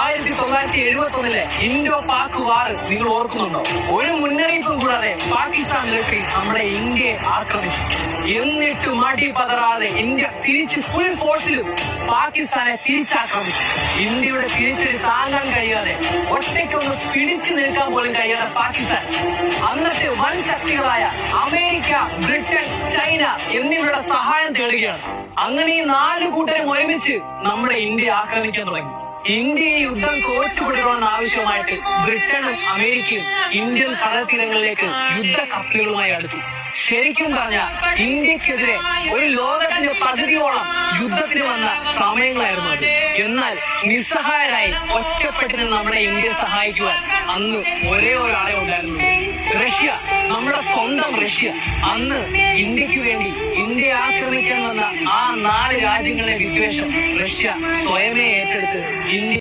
1971 Indo Pak വാർ നിങ്ങൾ ഓർക്കുന്നുണ്ടോ? ഒരു മുന്നറിയിപ്പും കൂടാതെ പാകിസ്ഥാൻ മിലിറ്ററി നമ്മുടെ ഇന്ത്യയെ ആക്രമിച്ചു. എന്നിട്ട് മടി പതറാതെ ഇന്ത്യ തിരിച്ച് ഫുൾ ഫോഴ്സിലും പാകിസ്ഥാനെ തിരിച്ചാക്രമിച്ചു. ഇന്ത്യയുടെ തിരിച്ചടി താങ്ങാൻ കഴിയാതെ ഒറ്റയ്ക്കൊന്ന് പിടിച്ചു നിൽക്കാൻ പോലും കഴിയാതെ പാകിസ്ഥാൻ അന്നത്തെ വൻ ശക്തികളായ അമേരിക്ക, ബ്രിട്ടൻ, ചൈന എന്നിവരുടെ സഹായം തേടുകയാണ്. അങ്ങനെ ഈ 4 കൂട്ടരും ഒരുമിച്ച് നമ്മുടെ ഇന്ത്യ ആക്രമിക്കാൻ തുടങ്ങി. ഇന്ത്യയെ യുദ്ധം തോറ്റുപിടിക്കണമെന്ന് ആവശ്യമായിട്ട് ബ്രിട്ടനും അമേരിക്കയും ഇന്ത്യൻ കടൽത്തീരങ്ങളിലേക്ക് യുദ്ധ കപ്പലുകളുമായി അടുത്തു. ശരിക്കും പറഞ്ഞാൽ ഇന്ത്യക്കെതിരെ ഒരു ലോകത്തിന്റെ പകുതിയോളം യുദ്ധത്തിന് വന്ന സമയങ്ങളായിരുന്നു അത്. എന്നാൽ നിസ്സഹായരായി ഒറ്റപ്പെട്ടിരുന്ന നമ്മുടെ ഇന്ത്യയെ സഹായിക്കുവാൻ അന്ന് ഒരേ ഒരാളെ ഉണ്ടായിരുന്നു, റഷ്യ. നമ്മുടെ സ്വന്തം റഷ്യ. അന്ന് ഇന്ത്യക്ക് വേണ്ടി ഇന്ത്യയെ ആക്രമിക്കാൻ വന്ന ആ 4 രാജ്യങ്ങളുടെ വിദ്വേഷം റഷ്യ സ്വയമേ ഏറ്റെടുത്ത് ഇന്ത്യ